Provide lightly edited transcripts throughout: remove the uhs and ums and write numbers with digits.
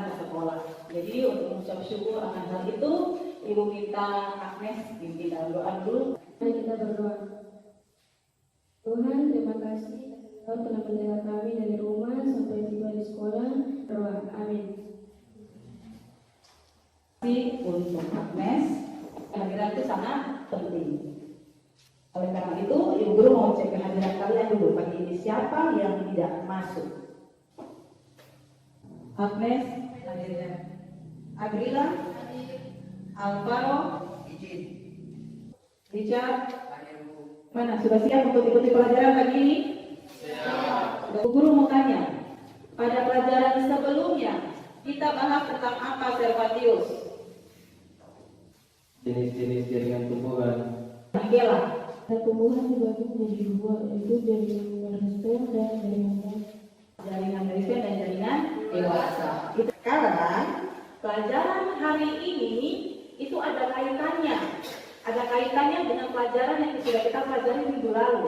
datang ke sekolah. Jadi untuk mengucap syukur akan hal itu, Ibu minta Agnes pimpin dalam doa dulu. Mari kita berdoa. Tuhan, terima kasih Engkau telah menjaga kami dari rumah sampai tiba di sekolah. Doa. Amin. Untuk Agnes, kehadiran itu sangat penting. Oleh karena itu, Ibu Guru mau cek kehadiran kalian dulu pagi ini. Siapa yang tidak masuk? Agnes, Agrila, Alvaro, Richard, mana sudah siap untuk ikuti pelajaran pagi ini? Siap. Ibu Guru mau tanya, pada pelajaran sebelumnya kita bahas tentang apa Servatius? Jenis-jenis jaringan tumbuhan. Miguela. Tumbuhan dibagi menjadi dua, yaitu jaringan meristem dan jaringan dewasa. Jaringan meristem dan jaringan dewasa. Sekarang pelajaran hari ini itu ada kaitannya dengan pelajaran yang sudah kita pelajari minggu lalu.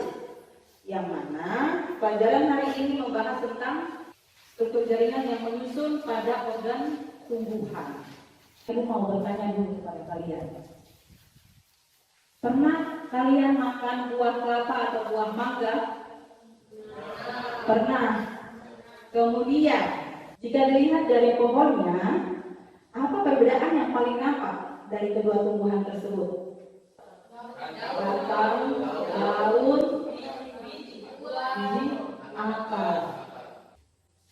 Yang mana pelajaran hari ini membahas tentang struktur jaringan yang menyusun pada organ tumbuhan. Ibu mau bertanya dulu kepada kalian. Pernah kalian makan buah kelapa atau buah mangga? Pernah. Kemudian, jika dilihat dari pohonnya, apa perbedaan yang paling nampak dari kedua tumbuhan tersebut? Batang, daun, biji, akar.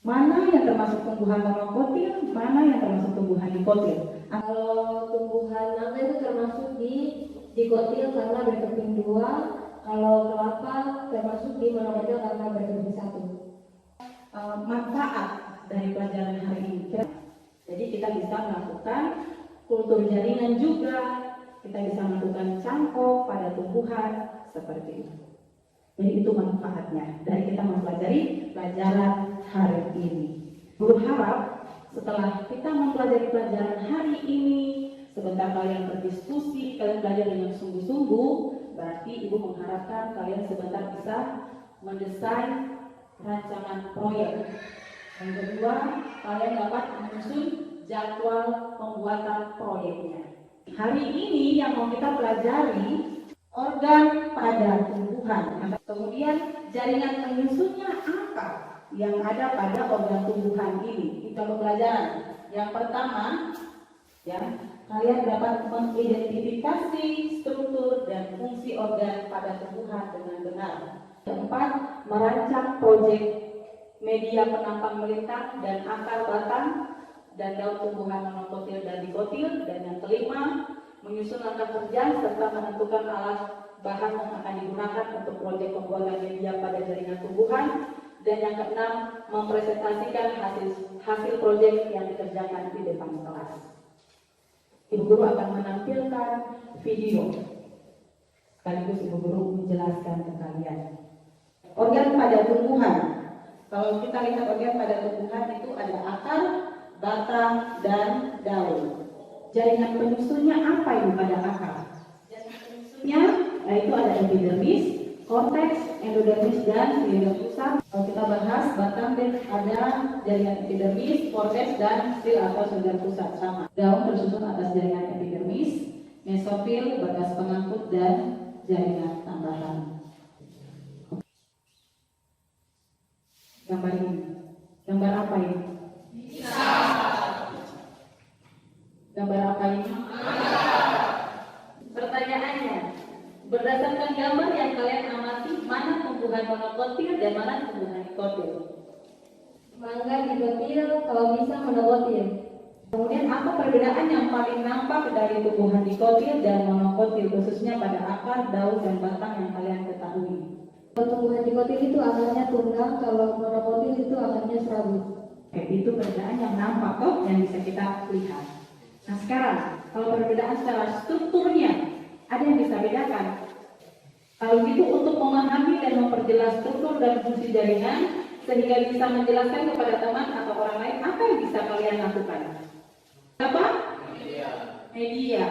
Mana yang termasuk tumbuhan monokotil, mana yang termasuk tumbuhan dikotil? Kalau tumbuhan mangga itu termasuk di dikotil karena berkeping dua. Kalau kelapa termasuk di monokotil karena berkeping satu. Manfaat dari pelajaran hari ini. Jadi kita bisa melakukan kultur jaringan juga, kita bisa melakukan cangkok pada tumbuhan seperti itu. Jadi itu manfaatnya dari kita mempelajari pelajaran hari ini. Guru harap setelah kita mempelajari pelajaran hari ini, sebentar kalian berdiskusi, kalian belajar dengan sungguh-sungguh, berarti Ibu mengharapkan kalian sebentar bisa mendesain rancangan proyek. Yang kedua, kalian dapat menyusun jadwal pembuatan proyeknya. Hari ini yang mau kita pelajari organ pada tumbuhan. Kemudian jaringan penyusunnya apa yang ada pada organ tumbuhan ini? Kita pelajaran. Yang pertama, ya, kalian dapat mengidentifikasi struktur dan fungsi organ pada tumbuhan dengan benar. Keempat, merancang proyek media penampang melintang dan akar batang dan daun tumbuhan monokotil dan dikotil. Dan yang kelima, menyusun langkah kerja serta menentukan alat bahan yang akan digunakan untuk proyek pembuatan media pada jaringan tumbuhan. Dan yang keenam, mempresentasikan hasil proyek yang dikerjakan di depan kelas. Ibu Guru akan menampilkan video sekaligus Ibu Guru menjelaskan ke kalian. Organ pada tumbuhan. Kalau kita lihat organ pada tumbuhan itu ada akar, batang, dan daun. Jaringan penyusunnya apa ini pada akar? Jaringan penyusunnya itu ada epidermis, korteks, endodermis, dan silinder pusat. Kalau kita bahas batang dan ada jaringan epidermis, korteks, dan sil atau silinder pusat sama. Daun tersusun atas jaringan epidermis, mesofil, berkas pengangkut, dan jaringan tambahan. Gambar ini, gambar apa ini? Bisa. Gambar apa ini? Pertanyaannya, berdasarkan gambar yang kalian amati, mana tumbuhan monokotil dan mana tumbuhan dikotil? Mangga dikotil, kalau bisa monokotil. Kemudian apa perbedaan yang paling nampak dari tumbuhan dikotil dan monokotil, khususnya pada akar, daun, dan batang yang kalian ketahui? Kalau tumbuhan dikotil itu akarnya tunggang, kalau monokotil itu akarnya serabut. Oke, itu perbedaan yang nampak toh, yang bisa kita lihat. Nah sekarang, kalau perbedaan secara strukturnya, ada yang bisa bedakan? Kalau gitu untuk memahami dan memperjelas struktur dan fungsi jaringan, sehingga bisa menjelaskan kepada teman atau orang lain, apa yang bisa kalian lakukan? Apa? Media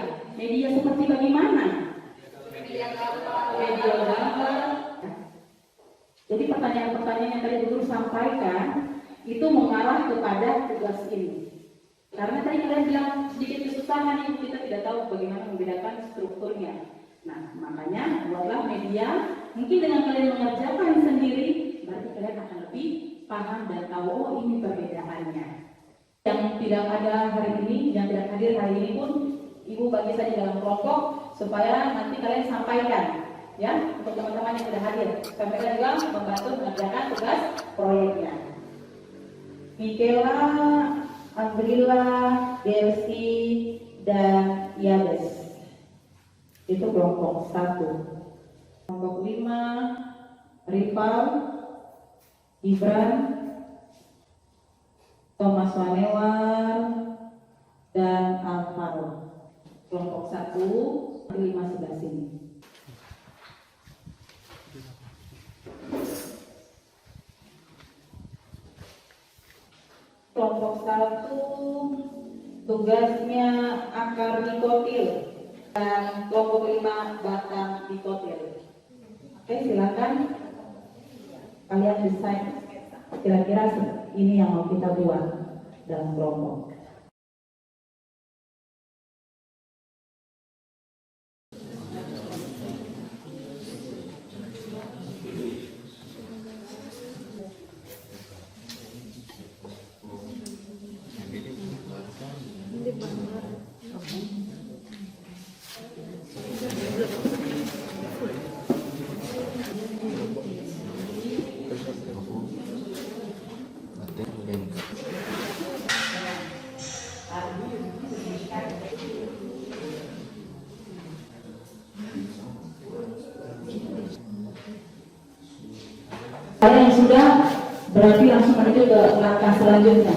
seperti bagaimana? Media gambar. Jadi pertanyaan-pertanyaan yang tadi Guru sampaikan itu mengarah kepada tugas ini. Karena tadi kalian bilang sedikit kesusahan, Ibu, kita tidak tahu bagaimana membedakan strukturnya. Nah, makanya buatlah media, mungkin dengan kalian mengerjakan sendiri, berarti kalian akan lebih paham dan tahu, oh ini perbedaannya. Yang tidak ada hari ini, yang tidak hadir hari ini pun, Ibu bagi saja dalam kelompok, supaya nanti kalian sampaikan, ya, untuk teman-teman yang tidak hadir. Mereka juga membantu mengerjakan tugas proyeknya. Michaela, Andrila, Delsi, dan Yabes. Itu kelompok 1. Kelompok 5, Rival, Gibran, Thomas Wanewar, dan Alvaro. Kelompok 1, 5 sebelah sini. Kelompok 1 tugasnya akar nikotil dan kelompok 5 batang nikotil. Oke, silakan kalian desain kira-kira ini yang mau kita buat dalam kelompok. Kalian yang sudah berarti langsung menuju ke langkah selanjutnya.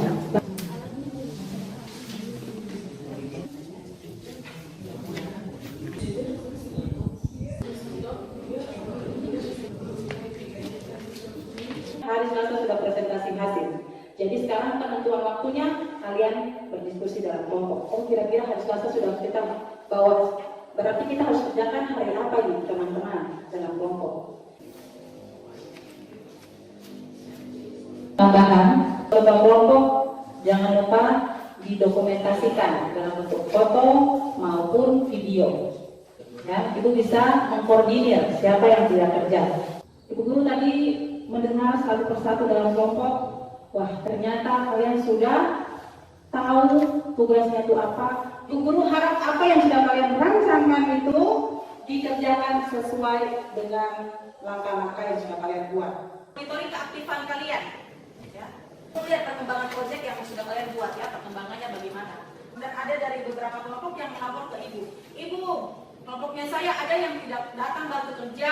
Hari Selasa sudah presentasi hasil. Jadi sekarang penentuan waktunya kalian berdiskusi dalam kelompok. Oh, kira-kira hari Selasa sudah kita bawa. Berarti kita harus kerjakan hari apa ini, teman-teman, dalam kelompok. Tambahan, kelompok jangan lupa didokumentasikan dalam bentuk foto maupun video. Ya, itu bisa mengkoordinir siapa yang tidak kerja. Ibu guru tadi mendengar satu persatu dalam kelompok, wah ternyata kalian sudah tahu tugasnya itu apa. Ibu guru harap apa yang sudah kalian rancangkan itu dikerjakan sesuai dengan langkah-langkah yang sudah kalian buat. Monitoring keaktifan kalian. Lihat perkembangan proyek yang sudah kalian buat, ya, perkembangannya bagaimana. Dan ada dari beberapa kelompok yang melapor ke ibu, ibu, kelompoknya saya ada yang tidak datang bantu kerja,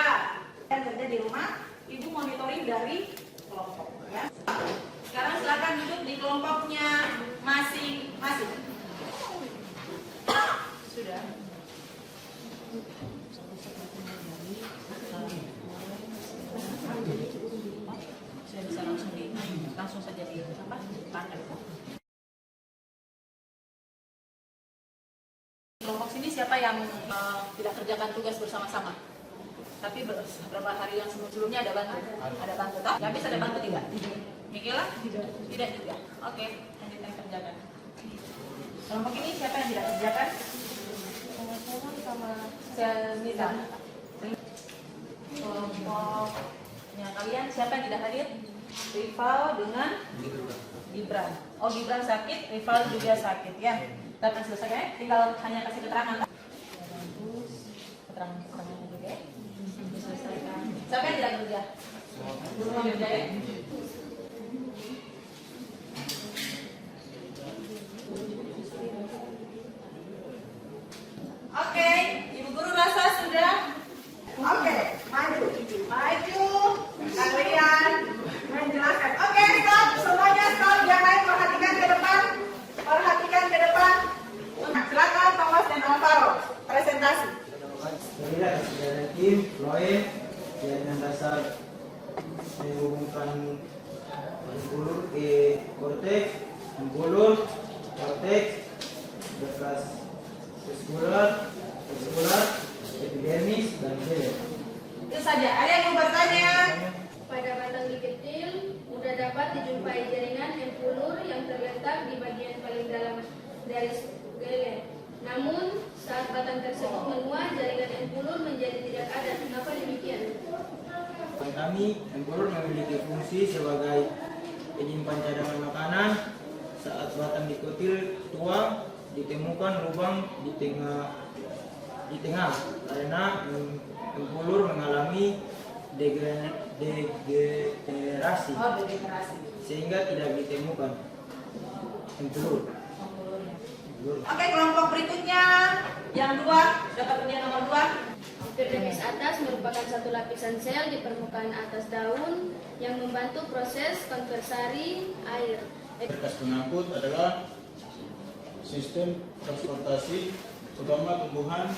dan kerja di rumah, ibu monitoring dari kelompok. Ya. Sekarang silakan duduk di kelompoknya masing-masing. Sudah. Bisa langsung saja di apa? Pandang. Kelompok sini siapa yang tidak kerjakan tugas bersama-sama? Tapi beberapa hari yang sebelumnya ada bantu, tak? Habis ada bantu tidak? Michaela? Tidak juga. Oke, lanjutkan kerjakan. Kelompok ini siapa yang tidak kerjakan? Sama Selmita. Kelompoknya kalian siapa yang tidak hadir? Rival dengan Gibran. Oh, Gibran sakit, Rival juga sakit, ya. Tapi selesai ya, tinggal hanya kasih keterangan. Keterangan juga ya. Diselesaikan. Siapa yang tidak kerja? Belum kerja ya? Oke, Ibu Guru rasa sudah? Oke, maju. Kalian menjelaskan. Oke, stop. Semuanya stop. Yang lain perhatikan ke depan. Silakan Thomas dan Alvaro. Presentasi. Dari tim, Loe, dengan dasar menghubungkan bulur ke korteks, bulur, korteks, bekas vaskular, epidermis, dan sel. Itu saja. Ada yang mau bertanya? Pada batang kecil, mudah dapat dijumpai jaringan empulur yang terletak di bagian paling dalam tersebut menguat, jaringan embulur menjadi tidak ada. Kenapa demikian? Bagi kami, embulur memiliki fungsi sebagai penyimpan cadangan makanan. Saat batang dikutil tuang, ditemukan lubang di tengah karena embulur mengalami degenerasi sehingga tidak ditemukan embulur. Oke, kelompok berikutnya yang 2 dapat undian nomor 2. Epidermis atas merupakan satu lapisan sel di permukaan atas daun yang membantu proses konversari air. Berkas pengangkut adalah sistem transportasi utama tumbuhan.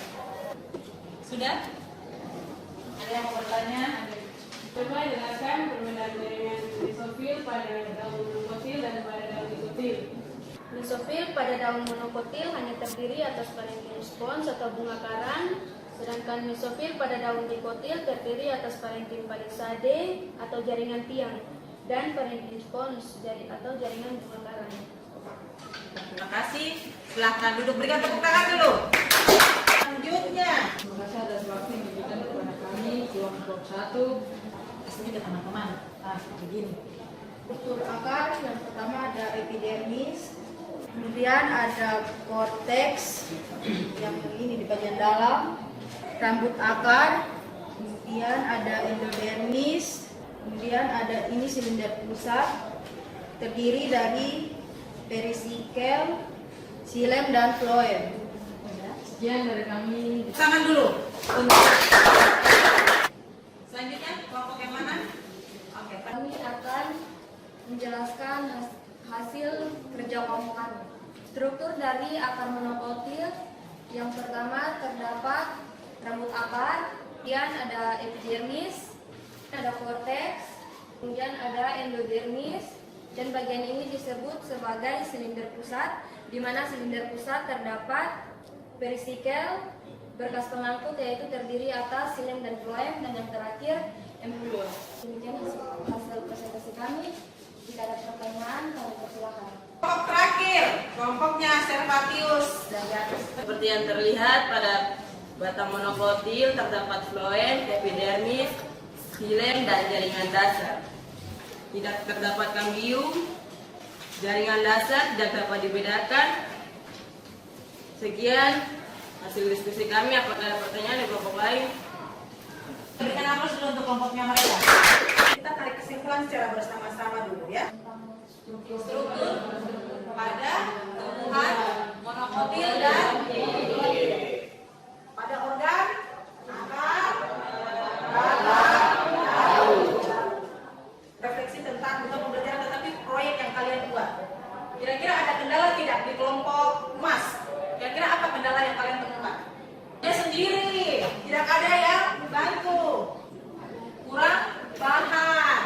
Sudah? Ada yang mau bertanya? Coba jelaskan perbedaan jaringan mesofil pada daun monokotil dan pada daun dikotil. Mesofil pada daun monokotil hanya terdiri atas parenchym spons atau bunga karang, sedangkan mesofil pada daun dikotil terdiri atas parenchym palisade atau jaringan tiang dan parenchym spons atau jaringan bunga karang. Terima kasih. Silahkan duduk, berikan tepuk tangan dulu. Selanjutnya. Terima kasih atas waktu yang diberikan kepada kami kelompok 1. Kasih ke teman-teman. Begini. Struktur akar yang pertama ada epidermis, kemudian ada korteks yang ini di bagian dalam, rambut akar, kemudian ada endodermis, kemudian ada ini silinder pusat, terdiri dari perisikel, xilem dan floem. Sekian dari kami. Tangan dulu. Selanjutnya kelompok yang mana? Oke, Pak. Kami akan menjelaskan hasil kerja kelompok kami. Struktur dari akar monokotil yang pertama terdapat rambut akar, kemudian ada epidermis, ada korteks, kemudian ada endodermis, dan bagian ini disebut sebagai silinder pusat, di mana silinder pusat terdapat perisikel, berkas pengangkut yaitu terdiri atas xilem dan floem, dan yang terakhir embulur. Demikian hasil presentasi kami. Jika ada pertanyaan, kami persilakan. Kelompok terakhir, kelompoknya Servatius. Seperti yang terlihat pada batang monokotil terdapat floem, epidermis, xilem, dan jaringan dasar. Tidak terdapat kambium, jaringan dasar tidak dapat dibedakan. Sekian hasil diskusi kami. Apakah ada pertanyaan di kelompok lain? Berikan aplaus dulu untuk kelompoknya mereka. Kita tarik kesimpulan secara bersama-sama dulu ya. Struktur pada tumbuhan monokotil dan pada organ akar, batang, daun. Refleksi tentang bukan pembelajaran tetapi proyek yang kalian buat. Kira-kira ada kendala tidak di kelompok emas? Kira-kira apa kendala yang kalian temukan? Dia sendiri, tidak ada yang bantu. Kurang bahan,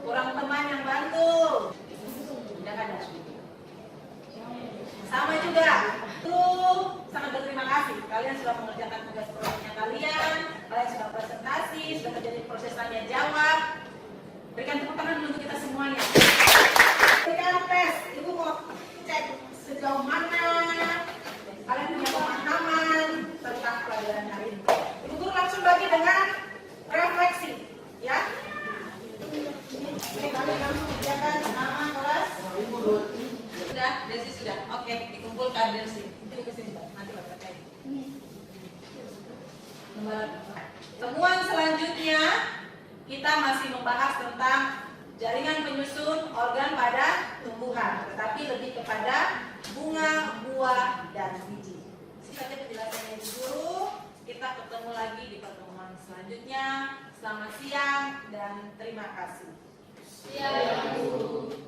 kurang teman yang bantu. Tidak ada. Sama juga. Tuh, sangat berterima kasih. Kalian sudah mengerjakan tugas proyeknya kalian sudah presentasi, sudah terjadi proses tanya jawab. Berikan tepuk tangan dulu untuk kita semuanya. Berikan tes. Ibu mau cek sejauh mana kalian punya pemahaman tentang pelajaran hari ini. Ibu guru langsung bagi dengan refleksi, ya. Ini kalian langsung kerjakan sama kelas. Sudah, Desi sudah. Oke, dikumpulkan Desi. Ini ke sini, nanti Bapak kayak. Temuan selanjutnya kita masih membahas tentang jaringan penyusun organ pada tumbuhan, tetapi lebih kepada bunga, buah, dan biji. Ini saja penjelasannya Ibu Guru. Kita ketemu lagi di pertemuan selanjutnya. Selamat siang dan terima kasih. Siang, Bu.